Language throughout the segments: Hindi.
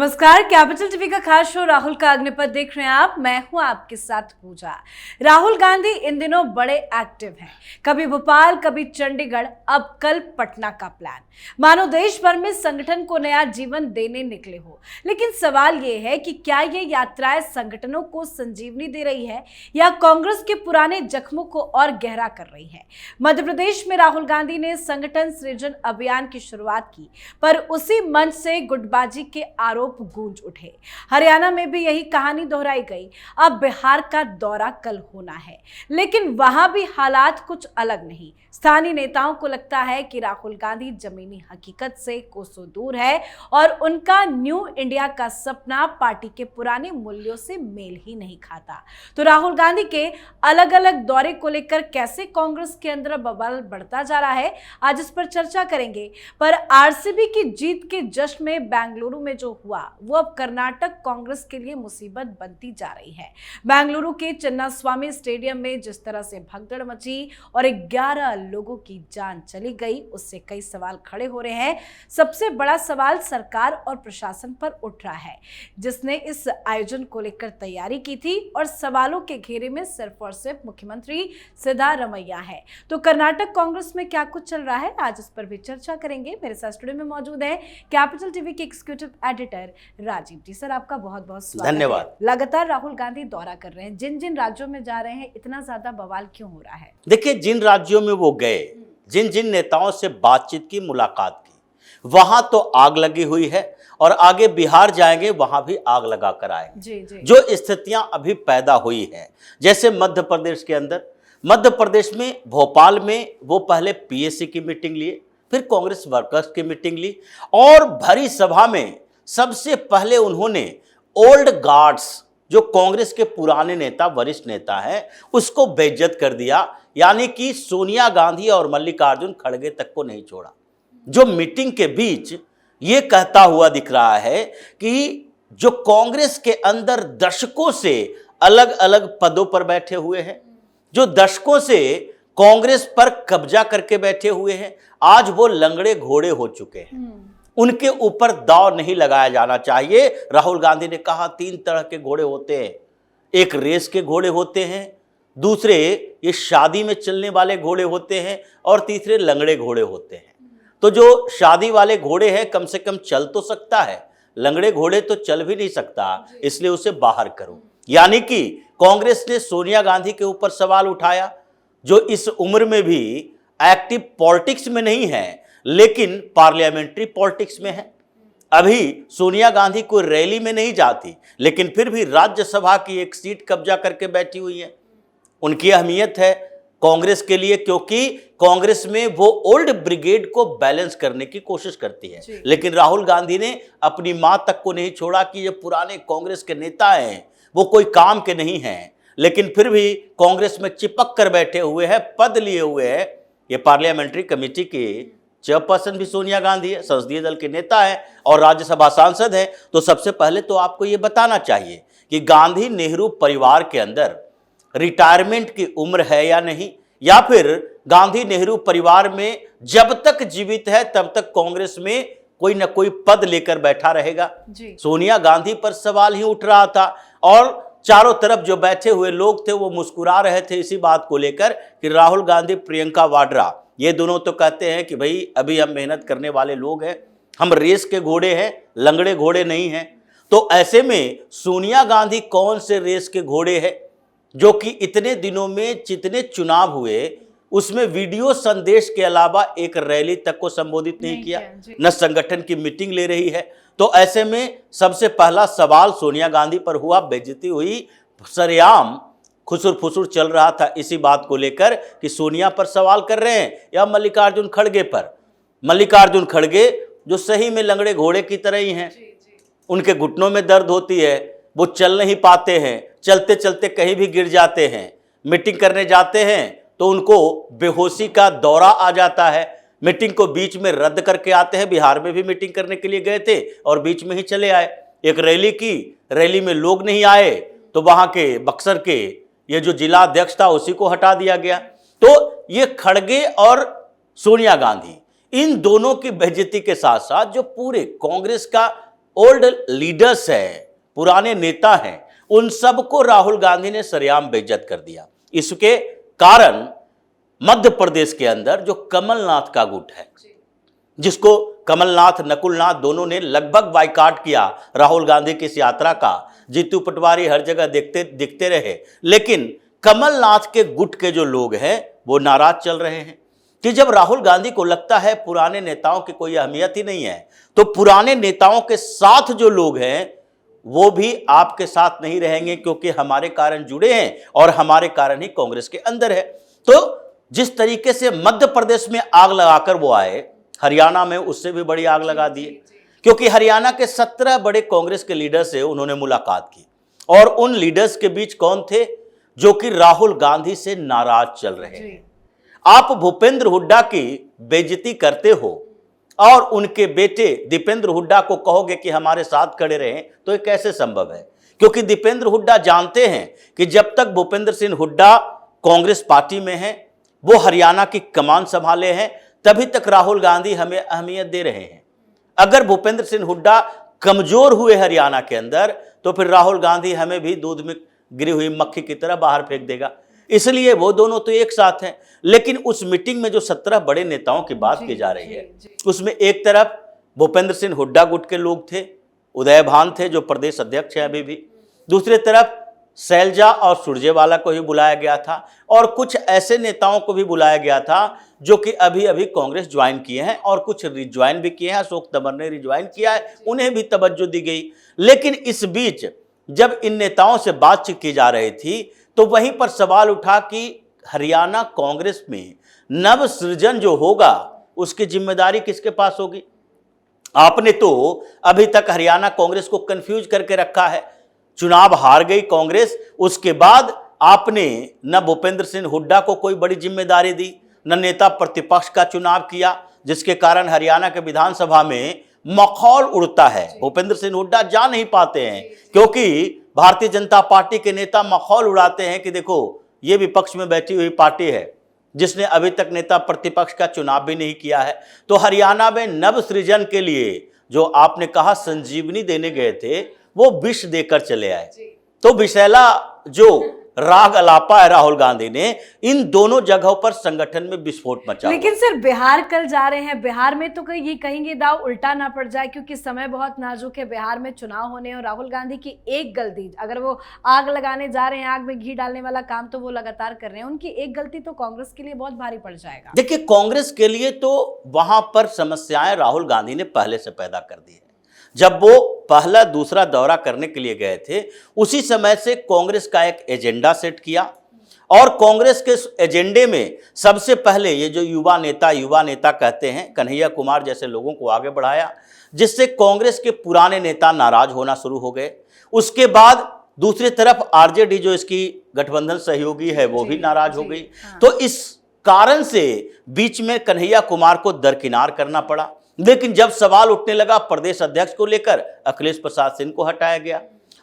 नमस्कार, कैपिटल टीवी का खास शो राहुल का अग्निपथ देख रहे हैं आप। मैं हूं आपके साथ पूजा। राहुल गांधी इन दिनों बड़े एक्टिव हैं। कभी भोपाल, कभी चंडीगढ़, अब कल पटना का प्लान। मानो देश भर में संगठन को नया जीवन देने निकले हो। लेकिन सवाल ये है कि क्या ये यात्राएं संगठनों को संजीवनी दे रही है या कांग्रेस के पुराने जख्मों को और गहरा कर रही है। मध्य प्रदेश में राहुल गांधी ने संगठन सृजन अभियान की शुरुआत की, पर उसी मंच से गुटबाजी के आरोप गूंज उठे। हरियाणा में भी यही कहानी दोहराई गई। अब बिहार का दौरा कल होना है, लेकिन वहां भी हालात कुछ अलग नहीं। स्थानीय नेताओं को लगता है कि राहुल गांधी जमीनी हकीकत से कोसों दूर है और उनका न्यू इंडिया का सपना पार्टी के पुराने मूल्यों से मेल ही नहीं खाता। तो राहुल गांधी के अलग अलग दौरे को लेकर कैसे कांग्रेस के अंदर बवाल बढ़ता जा रहा है, आज इस पर चर्चा करेंगे। पर आरसीबी की जीत के जश्न में बेंगलुरु में जो हुआ वो अब कर्नाटक कांग्रेस के लिए मुसीबत बनती जा रही है। बेंगलुरु के चिन्नास्वामी स्टेडियम में जिस तरह से भगदड़ मची और 11 लोगों की जान चली गई, उससे कई सवाल खड़े हो रहे हैं। सबसे बड़ा सवाल सरकार और प्रशासन पर उठ रहा है, जिसने इस आयोजन को लेकर तैयारी की थी और सवालों के घेरे में सिर्फ और सिर्फ मुख्यमंत्री सिद्धारमैया है। तो कर्नाटक कांग्रेस में क्या कुछ चल रहा है, आज इस पर भी चर्चा करेंगे। मेरे साथ स्टूडियो में मौजूद है कैपिटल टीवी के एग्जीक्यूटिव एडिटर राजीव जी। सर, आपका बहुत बहुत स्वागत। धन्यवाद। लगातार राहुल गांधी दौरा कर रहे हैं, जिन जिन राज्यों में जा रहे हैं, इतना ज्यादा बवाल क्यों हो रहा है? देखिए, जिन राज्यों में वो गए, जिन जिन नेताओं से बातचीत की, मुलाकात की, वहां तो आग लगी हुई है और आगे बिहार जाएंगे, वहां भी आग लगा कर आएंगे। जी। जो स्थितियां अभी पैदा हुई है, जैसे मध्य प्रदेश के अंदर, मध्य प्रदेश में भोपाल में वो पहले पीएससी की मीटिंग लिए, फिर कांग्रेस वर्कर्स की मीटिंग ली और भरी सभा में सबसे पहले उन्होंने ओल्ड गार्ड्स, जो कांग्रेस के पुराने नेता, वरिष्ठ नेता हैं, उसको बेइज्जत कर दिया। यानी कि सोनिया गांधी और मल्लिकार्जुन खड़गे तक को नहीं छोड़ा। जो मीटिंग के बीच ये कहता हुआ दिख रहा है कि जो कांग्रेस के अंदर दशकों से अलग अलग पदों पर बैठे हुए हैं, जो दशकों से कांग्रेस पर कब्जा करके बैठे हुए हैं, आज वो लंगड़े घोड़े हो चुके हैं। उनके ऊपर दांव नहीं लगाया जाना चाहिए। राहुल गांधी ने कहा 3 तरह के घोड़े होते हैं। एक रेस के घोड़े होते हैं, दूसरे ये शादी में चलने वाले घोड़े होते हैं और तीसरे लंगड़े घोड़े होते हैं। तो जो शादी वाले घोड़े हैं कम से कम चल तो सकता है, लंगड़े घोड़े तो चल भी नहीं सकता, इसलिए उसे बाहर करो। यानी कि कांग्रेस ने सोनिया गांधी के ऊपर सवाल उठाया, जो इस उम्र में भी एक्टिव पॉलिटिक्स में नहीं है लेकिन पार्लियामेंट्री पॉलिटिक्स में है। अभी सोनिया गांधी कोई रैली में नहीं जाती, लेकिन फिर भी राज्यसभा की एक सीट कब्जा करके बैठी हुई है। उनकी अहमियत है कांग्रेस के लिए, क्योंकि कांग्रेस में वो ओल्ड ब्रिगेड को बैलेंस करने की कोशिश करती है। लेकिन राहुल गांधी ने अपनी मां तक को नहीं छोड़ा कि ये पुराने कांग्रेस के नेता हैं, वो कोई काम के नहीं हैं, लेकिन फिर भी कांग्रेस में चिपक कर बैठे हुए हैं, पद लिए हुए हैं। ये पार्लियामेंट्री कमेटी के चेयरपर्सन भी सोनिया गांधी है, संसदीय दल के नेता है और राज्यसभा सांसद है। तो सबसे पहले तो आपको ये बताना चाहिए कि गांधी नेहरू परिवार के अंदर रिटायरमेंट की उम्र है या नहीं, या फिर गांधी नेहरू परिवार में जब तक जीवित है तब तक कांग्रेस में कोई न कोई पद लेकर बैठा रहेगा। सोनिया गांधी पर सवाल ही उठ रहा था और चारों तरफ जो बैठे हुए लोग थे वो मुस्कुरा रहे थे इसी बात को लेकर कि राहुल गांधी, प्रियंका वाड्रा, ये दोनों तो कहते हैं कि भाई अभी हम मेहनत करने वाले लोग हैं, हम रेस के घोड़े हैं, लंगड़े घोड़े नहीं हैं। तो ऐसे में सोनिया गांधी कौन से रेस के घोड़े हैं, जो कि इतने दिनों में जितने चुनाव हुए उसमें वीडियो संदेश के अलावा एक रैली तक को संबोधित नहीं किया, न संगठन की मीटिंग ले रही है। तो ऐसे में सबसे पहला सवाल सोनिया गांधी पर हुआ, बेइज्जती हुई, सरेआम खुसुर फुसुर चल रहा था इसी बात को लेकर कि सोनिया पर सवाल कर रहे हैं या मल्लिकार्जुन खड़गे पर। मल्लिकार्जुन खड़गे जो सही में लंगड़े घोड़े की तरह ही हैं, उनके घुटनों में दर्द होती है, वो चल नहीं पाते हैं, चलते चलते कहीं भी गिर जाते हैं, मीटिंग करने जाते हैं तो उनको बेहोशी का दौरा आ जाता है, मीटिंग को बीच में रद्द करके आते हैं। बिहार में भी मीटिंग करने के लिए गए थे और बीच में ही चले आए। एक रैली की, रैली में लोग नहीं आए तो वहां के बक्सर के ये जो जिला अध्यक्ष था उसी को हटा दिया गया। तो ये खड़गे और सोनिया गांधी, इन दोनों की बेइज्जती के साथ साथ जो पूरे कांग्रेस का ओल्ड लीडर्स हैं, पुराने नेता हैं, उन सबको राहुल गांधी ने सरेआम बेइज्जत कर दिया। इसके कारण मध्य प्रदेश के अंदर जो कमलनाथ का गुट है, जिसको कमलनाथ नकुलनाथ दोनों ने लगभग बाइकाट किया राहुल गांधी की इस यात्रा का, जीतू पटवारी हर जगह दिखते रहे, लेकिन कमलनाथ के गुट के जो लोग हैं वो नाराज चल रहे हैं कि जब राहुल गांधी को लगता है पुराने नेताओं की कोई अहमियत ही नहीं है, तो पुराने नेताओं के साथ जो लोग हैं वो भी आपके साथ नहीं रहेंगे, क्योंकि हमारे कारण जुड़े हैं और हमारे कारण ही कांग्रेस के अंदर है। तो जिस तरीके से मध्य प्रदेश में आग लगाकर वो आए, हरियाणा में उससे भी बड़ी आग लगा दी, क्योंकि हरियाणा के 17 बड़े कांग्रेस के लीडर से उन्होंने मुलाकात की और उन लीडर्स के बीच कौन थे, जो कि राहुल गांधी से नाराज चल रहे हैं। आप भूपेंद्र हुड्डा की बेइज्जती करते हो और उनके बेटे दीपेंद्र हुड्डा को कहोगे कि हमारे साथ खड़े रहें, तो ये कैसे संभव है? क्योंकि दीपेंद्र हुड्डा जानते हैं कि जब तक भूपेंद्र सिंह हुड्डा कांग्रेस पार्टी में है, वो हरियाणा की कमान संभाले हैं, तभी तक राहुल गांधी हमें अहमियत दे रहे हैं। अगर भूपेंद्र सिंह हुड्डा कमजोर हुए हरियाणा के अंदर, तो फिर राहुल गांधी हमें भी दूध में गिरी हुई मक्खी की तरह बाहर फेंक देगा। इसलिए वो दोनों तो एक साथ हैं। लेकिन उस मीटिंग में जो 17 बड़े नेताओं की बात की जा रही है, उसमें एक तरफ भूपेंद्र सिंह हुड्डा गुट के लोग थे, उदय भान थे जो प्रदेश अध्यक्ष हैं अभी भी, दूसरी तरफ शैलजा और सुरजेवाला को भी बुलाया गया था और कुछ ऐसे नेताओं को भी बुलाया गया था जो कि अभी अभी कांग्रेस ज्वाइन किए हैं और कुछ रिज्वाइन भी किए हैं। अशोक तंवर ने रिज्वाइन किया है, उन्हें भी तवज्जो दी गई। लेकिन इस बीच जब इन नेताओं से बातचीत की जा रही थी, तो वहीं पर सवाल उठा कि हरियाणा कांग्रेस में नव सृजन जो होगा उसकी जिम्मेदारी किसके पास होगी? आपने तो अभी तक हरियाणा कांग्रेस को कंफ्यूज करके रखा है। चुनाव हार गई कांग्रेस, उसके बाद आपने न भूपेंद्र सिंह हुड्डा को कोई बड़ी जिम्मेदारी दी, न नेता प्रतिपक्ष का चुनाव किया, जिसके कारण हरियाणा के विधानसभा में मखौल उड़ता है। भूपेंद्र सिंह हुड्डा जा नहीं पाते हैं, क्योंकि भारतीय जनता पार्टी के नेता मखौल उड़ाते हैं कि देखो ये विपक्ष में बैठी हुई पार्टी है जिसने अभी तक नेता प्रतिपक्ष का चुनाव भी नहीं किया है। तो हरियाणा में नव सृजन के लिए जो आपने कहा संजीवनी देने गए थे, वो विष देकर चले आए। तो विषैला जो राग अलापा है राहुल गांधी ने, इन दोनों जगहों पर संगठन में विस्फोट मचा। लेकिन सर बिहार कल जा रहे हैं, बिहार में तो ये कहेंगे दाव उल्टा ना पड़ जाए, क्योंकि समय बहुत नाजुक है, बिहार में चुनाव होने हैं और राहुल गांधी की एक गलती, अगर वो आग लगाने जा रहे हैं, आग में घी डालने वाला काम तो वो लगातार कर रहे हैं, उनकी एक गलती तो कांग्रेस के लिए बहुत भारी पड़ जाएगा। देखिए, कांग्रेस के लिए तो वहां पर समस्याएं राहुल गांधी ने पहले से पैदा कर दी है। जब वो पहला दूसरा दौरा करने के लिए गए थे, उसी समय से कांग्रेस का एक एजेंडा सेट किया और कांग्रेस के एजेंडे में सबसे पहले ये जो युवा नेता कहते हैं, कन्हैया कुमार जैसे लोगों को आगे बढ़ाया, जिससे कांग्रेस के पुराने नेता नाराज होना शुरू हो गए। उसके बाद दूसरी तरफ आरजेडी जो इसकी गठबंधन सहयोगी है, वो भी नाराज हो गई। तो इस कारण से बीच में कन्हैया कुमार को दरकिनार करना पड़ा। लेकिन जब सवाल उठने लगा प्रदेश अध्यक्ष को लेकर, अखिलेश प्रसाद सिंह को हटाया गया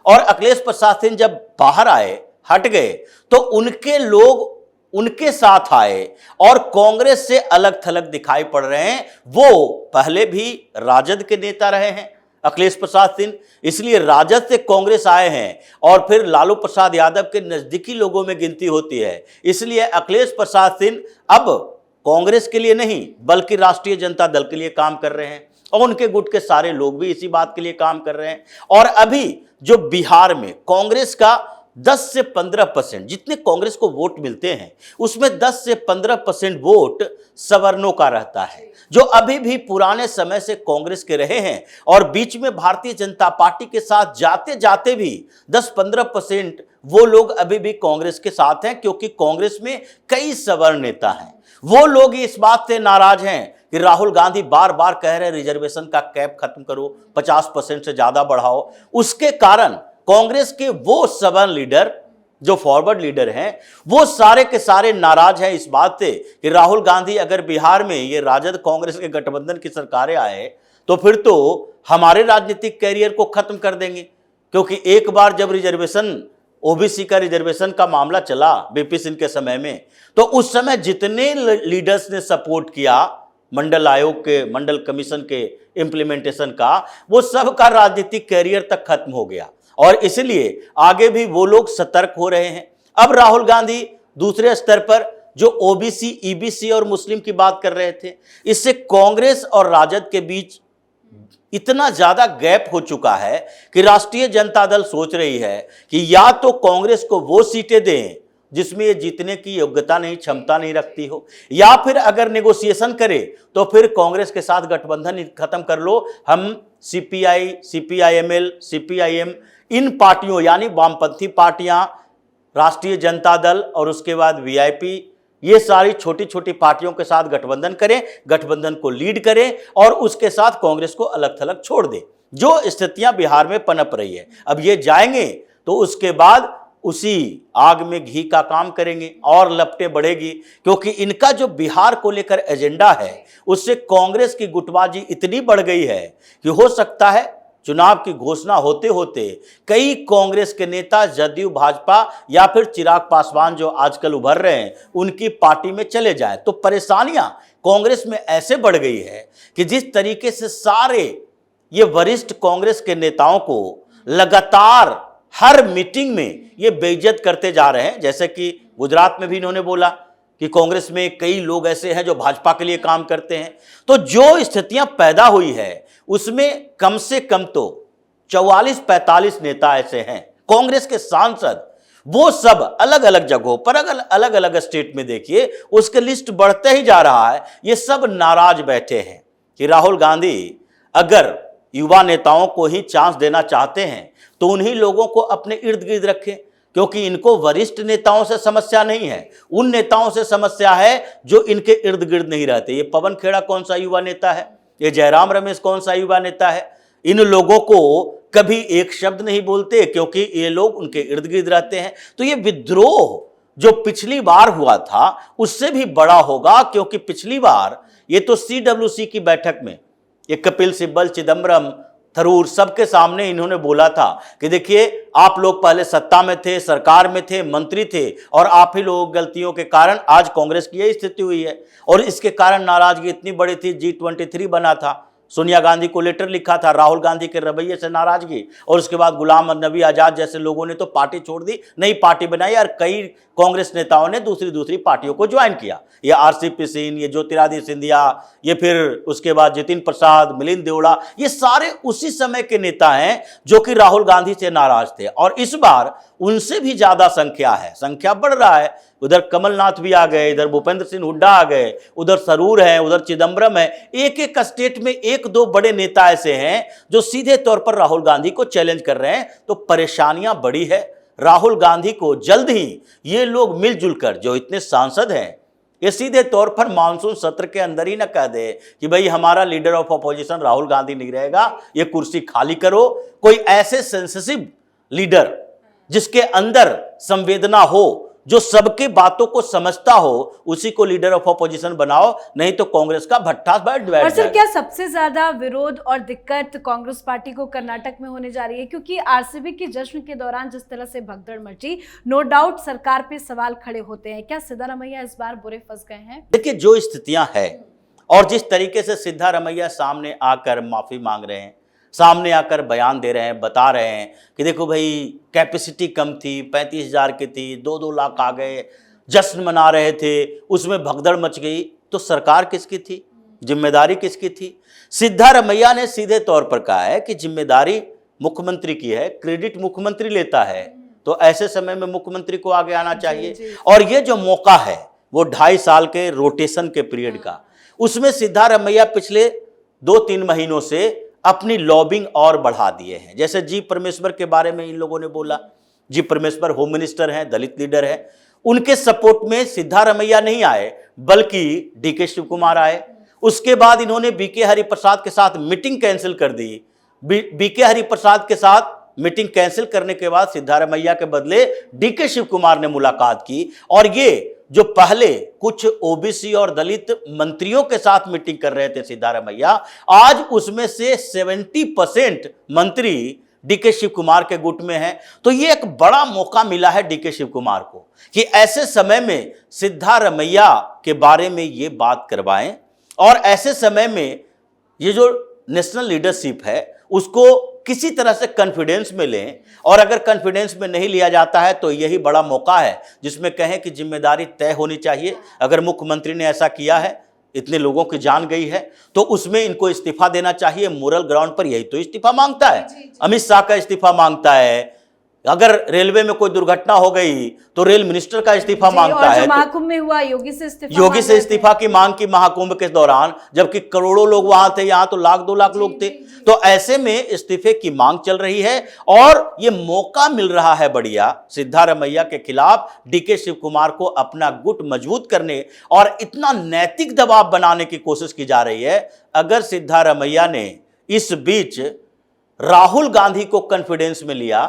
और अखिलेश प्रसाद सिंह जब बाहर आए, हट गए, तो उनके लोग उनके साथ आए और कांग्रेस से अलग थलग दिखाई पड़ रहे हैं। वो पहले भी राजद के नेता रहे हैं अखिलेश प्रसाद सिंह, इसलिए राजद से कांग्रेस आए हैं और फिर लालू प्रसाद यादव के नजदीकी लोगों में गिनती होती है। इसलिए अखिलेश प्रसाद सिंह अब कांग्रेस के लिए नहीं बल्कि राष्ट्रीय जनता दल के लिए काम कर रहे हैं और उनके गुट के सारे लोग भी इसी बात के लिए काम कर रहे हैं। और अभी जो बिहार में कांग्रेस का 10 से 15% जितने कांग्रेस को वोट मिलते हैं, उसमें 10 से 15% वोट सवर्णों का रहता है, जो अभी भी पुराने समय से कांग्रेस के रहे हैं और बीच में भारतीय जनता पार्टी के साथ जाते जाते भी 10-15% वो लोग अभी भी कांग्रेस के साथ हैं, क्योंकि कांग्रेस में कई सवर्ण नेता हैं। वो लोग इस बात से नाराज हैं कि राहुल गांधी बार बार कह रहे हैं रिजर्वेशन का कैप खत्म करो, 50% से ज्यादा बढ़ाओ। उसके कारण कांग्रेस के वो सवर्ण लीडर जो फॉरवर्ड लीडर हैं, वो सारे के सारे नाराज हैं इस बात से कि राहुल गांधी अगर बिहार में ये राजद कांग्रेस के गठबंधन की सरकारें आए तो फिर तो हमारे राजनीतिक कैरियर को खत्म कर देंगे। क्योंकि एक बार जब रिजर्वेशन, ओबीसी का रिजर्वेशन का मामला चला बीपी सिंह के समय में, तो उस समय जितने लीडर्स ने सपोर्ट किया मंडल आयोग के, मंडल कमीशन के इम्प्लीमेंटेशन का, वो सब का राजनीतिक कैरियर तक खत्म हो गया और इसलिए आगे भी वो लोग सतर्क हो रहे हैं। अब राहुल गांधी दूसरे स्तर पर जो ओबीसी, ईबीसी और मुस्लिम की बात कर रहे थे, इससे कांग्रेस और राजद के बीच इतना ज्यादा गैप हो चुका है कि राष्ट्रीय जनता दल सोच रही है कि या तो कांग्रेस को वो सीटें दें जिसमें ये जीतने की योग्यता नहीं, क्षमता नहीं रखती हो, या फिर अगर नेगोशिएशन करे तो फिर कांग्रेस के साथ गठबंधन खत्म कर लो। हम सीपीआई, सीपीआईएमएल, सीपीआईएम, इन पार्टियों यानी वामपंथी पार्टियां, राष्ट्रीय जनता दल और उसके बाद वीआईपी, ये सारी छोटी छोटी पार्टियों के साथ गठबंधन करें, गठबंधन को लीड करें और उसके साथ कांग्रेस को अलग थलग छोड़ दें, जो स्थितियां बिहार में पनप रही है। अब ये जाएंगे तो उसके बाद उसी आग में घी का काम करेंगे और लपटें बढ़ेगी, क्योंकि इनका जो बिहार को लेकर एजेंडा है उससे कांग्रेस की गुटबाजी इतनी बढ़ गई है कि हो सकता है चुनाव की घोषणा होते होते कई कांग्रेस के नेता जदयू, भाजपा या फिर चिराग पासवान जो आजकल उभर रहे हैं उनकी पार्टी में चले जाए। तो परेशानियां कांग्रेस में ऐसे बढ़ गई है कि जिस तरीके से सारे ये वरिष्ठ कांग्रेस के नेताओं को लगातार हर मीटिंग में ये बेइज्जत करते जा रहे हैं, जैसे कि गुजरात में भी इन्होंने बोला कि कांग्रेस में कई लोग ऐसे हैं जो भाजपा के लिए काम करते हैं। तो जो स्थितियां पैदा हुई है उसमें कम से कम तो 44-45 नेता ऐसे हैं कांग्रेस के सांसद, वो सब अलग अलग जगहों पर, अलग अलग स्टेट में देखिए उसके लिस्ट बढ़ते ही जा रहा है। ये सब नाराज बैठे हैं कि राहुल गांधी अगर युवा नेताओं को ही चांस देना चाहते हैं तो उन्हीं लोगों को अपने इर्द गिर्द रखें, क्योंकि इनको वरिष्ठ नेताओं से समस्या नहीं है, उन नेताओं से समस्या है जो इनके इर्द गिर्द नहीं रहते। ये पवन खेड़ा कौन सा युवा नेता है, ये जयराम रमेश कौन सा युवा नेता है, इन लोगों को कभी एक शब्द नहीं बोलते क्योंकि ये लोग उनके इर्द गिर्द रहते हैं। तो ये विद्रोह जो पिछली बार हुआ था उससे भी बड़ा होगा, क्योंकि पिछली बार ये तो सीडब्ल्यूसी की बैठक में ये कपिल सिब्बल, चिदम्बरम, थरूर सबके सामने इन्होंने बोला था कि देखिए आप लोग पहले सत्ता में थे, सरकार में थे, मंत्री थे और आप ही लोगों की गलतियों के कारण आज कांग्रेस की यही स्थिति हुई है। और इसके कारण नाराजगी इतनी बड़ी थी, G23 बना था, सोनिया गांधी को लेटर लिखा था, राहुल गांधी के रवैये से नाराजगी, और उसके बाद गुलाम नबी आजाद जैसे लोगों ने तो पार्टी छोड़ दी, नई पार्टी बनाई और कई कांग्रेस नेताओं ने दूसरी पार्टियों को ज्वाइन किया। ये आरसीपी सिंह, ये ज्योतिरादित्य सिंधिया, ये फिर उसके बाद जितिन प्रसाद, मिलिंद देवड़ा, ये सारे उसी समय के नेता हैं जो कि राहुल गांधी से नाराज थे। और इस बार उनसे भी ज्यादा संख्या बढ़ रहा है। उधर कमलनाथ भी आ गए, इधर भूपेंद्र सिंह हुड्डा आ गए, उधर थरूर है, उधर चिदम्बरम है। एक एक स्टेट में एक दो बड़े नेता ऐसे हैं जो सीधे तौर पर राहुल गांधी को चैलेंज कर रहे हैं। तो परेशानियां बड़ी है। राहुल गांधी को जल्द ही ये लोग मिलजुल कर, जो इतने सांसद हैं, ये सीधे तौर पर मानसून सत्र के अंदर ही न कह दे कि भाई हमारा leader of opposition Rahul Gandhi नहीं रहेगा, ये कुर्सी खाली करो। कोई ऐसे सेंसिटिव लीडर जिसके अंदर संवेदना हो, जो सबके बातों को समझता हो, उसी को लीडर ऑफ अपोजिशन बनाओ, नहीं तो कांग्रेस का भट्टा बैठ जाएगा। और सर, क्या सबसे ज्यादा विरोध और दिक्कत कांग्रेस पार्टी को कर्नाटक में होने जा रही है? क्योंकि आरसीबी के जश्न के दौरान जिस तरह से भगदड़ मची, नो डाउट सरकार पे सवाल खड़े होते हैं। क्या सिद्धारमैया इस बार बुरे फंस गए हैं? देखिए, जो स्थितियां है और जिस तरीके से सिद्धारमैया सामने आकर माफी मांग रहे हैं, सामने आकर बयान दे रहे हैं, बता रहे हैं कि देखो भाई कैपेसिटी कम थी, 35,000 की थी, 2-2 लाख आ गए, जश्न मना रहे थे, उसमें भगदड़ मच गई। तो सरकार किसकी थी, जिम्मेदारी किसकी थी? सिद्धारमैया ने सीधे तौर पर कहा है कि जिम्मेदारी मुख्यमंत्री की है, क्रेडिट मुख्यमंत्री लेता है, तो ऐसे समय में मुख्यमंत्री को आगे आना चाहिए। और ये जो मौका है वो 2.5 साल के रोटेशन के पीरियड का, उसमें सिद्धारमैया पिछले 2-3 महीनों से अपनी लॉबिंग और बढ़ा दिए हैं। जैसे जी परमेश्वर के बारे में इन लोगों ने बोला, जी परमेश्वर होम मिनिस्टर हैं, दलित लीडर हैं, उनके सपोर्ट में सिद्धारमैया नहीं आए बल्कि डीके शिव कुमार आए। उसके बाद इन्होंने बीके हरिप्रसाद के साथ मीटिंग कैंसिल कर दी। बीके हरिप्रसाद के साथ मीटिंग कैंसिल करने के बाद सिद्धारमैया के बदले डीके शिव कुमार ने मुलाकात की। और ये जो पहले कुछ ओबीसी और दलित मंत्रियों के साथ मीटिंग कर रहे थे सिद्धारमैया, आज उसमें से 70% मंत्री डीके शिव कुमार के गुट में हैं। तो ये एक बड़ा मौका मिला है डीके शिव कुमार को कि ऐसे समय में सिद्धारमैया के बारे में ये बात करवाएं और ऐसे समय में ये जो नेशनल लीडरशिप है उसको किसी तरह से कॉन्फिडेंस में लें, और अगर कॉन्फिडेंस में नहीं लिया जाता है तो यही बड़ा मौका है जिसमें कहें कि जिम्मेदारी तय होनी चाहिए। अगर मुख्यमंत्री ने ऐसा किया है, इतने लोगों की जान गई है, तो उसमें इनको इस्तीफा देना चाहिए। मोरल ग्राउंड पर यही तो इस्तीफा मांगता है। अमित शाह का इस्तीफा मांगता है। अगर रेलवे में कोई दुर्घटना हो गई तो रेल मिनिस्टर का इस्तीफा मांगता है। महाकुंभ में हुआ योगी से इस्तीफा की मांग की महाकुंभ के दौरान, जबकि करोड़ों लोग वहां थे, यहां तो लाख 2 लाख लोग थे। तो ऐसे में इस्तीफे की मांग चल रही है और ये मौका मिल रहा है बढ़िया सिद्धारमैया के खिलाफ डीके शिव कुमार को अपना गुट मजबूत करने और इतना नैतिक दबाव बनाने की कोशिश की जा रही है। अगर सिद्धारमैया ने इस बीच राहुल गांधी को कॉन्फिडेंस में लिया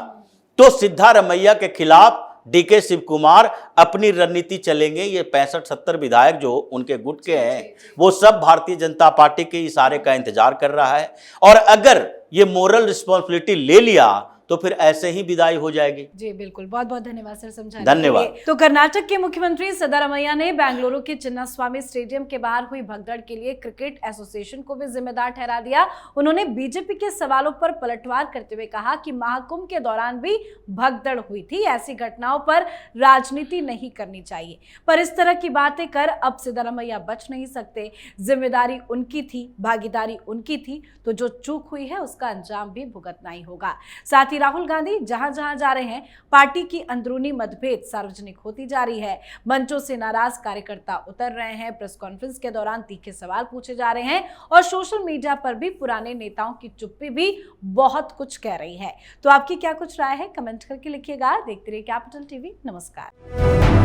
तो सिद्धारमैया के खिलाफ डीके शिव कुमार अपनी रणनीति चलेंगे। ये 65-70 विधायक जो उनके गुट के हैं, वो सब भारतीय जनता पार्टी के इशारे का इंतजार कर रहा है, और अगर ये मोरल रिस्पॉन्सिबिलिटी ले लिया तो फिर ऐसे ही विदाई हो जाएगी। जी बिल्कुल, बहुत बहुत धन्यवाद सर समझाने धन्यवाद। के लिए। तो कर्नाटक के मुख्यमंत्री सिद्धारमैया ने बेंगलुरु के चिन्नास्वामी स्टेडियम के बाहर हुई भगदड़ के लिए क्रिकेट एसोसिएशन को भी जिम्मेदार ठहरा दिया। उन्होंने बीजेपी के सवालों पर पलटवार करते हुए कहा कि महाकुंभ के दौरान भी भगदड़ हुई थी, ऐसी घटनाओं पर राजनीति नहीं करनी चाहिए। पर इस तरह की बातें कर अब सिद्धारमैया बच नहीं सकते। जिम्मेदारी उनकी थी, भागीदारी उनकी थी, तो जो चूक हुई है उसका अंजाम भी भुगतना ही होगा। साथ ही राहुल गांधी जहां जहां जा रहे हैं, पार्टी की अंदरूनी मतभेद सार्वजनिक होती जा रही है। मंचों से नाराज कार्यकर्ता उतर रहे हैं, प्रेस कॉन्फ्रेंस के दौरान तीखे सवाल पूछे जा रहे हैं, और सोशल मीडिया पर भी पुराने नेताओं की चुप्पी भी बहुत कुछ कह रही है। तो आपकी क्या कुछ राय है, कमेंट करके लिखिएगा। देखते रहिए कैपिटल टीवी। नमस्कार।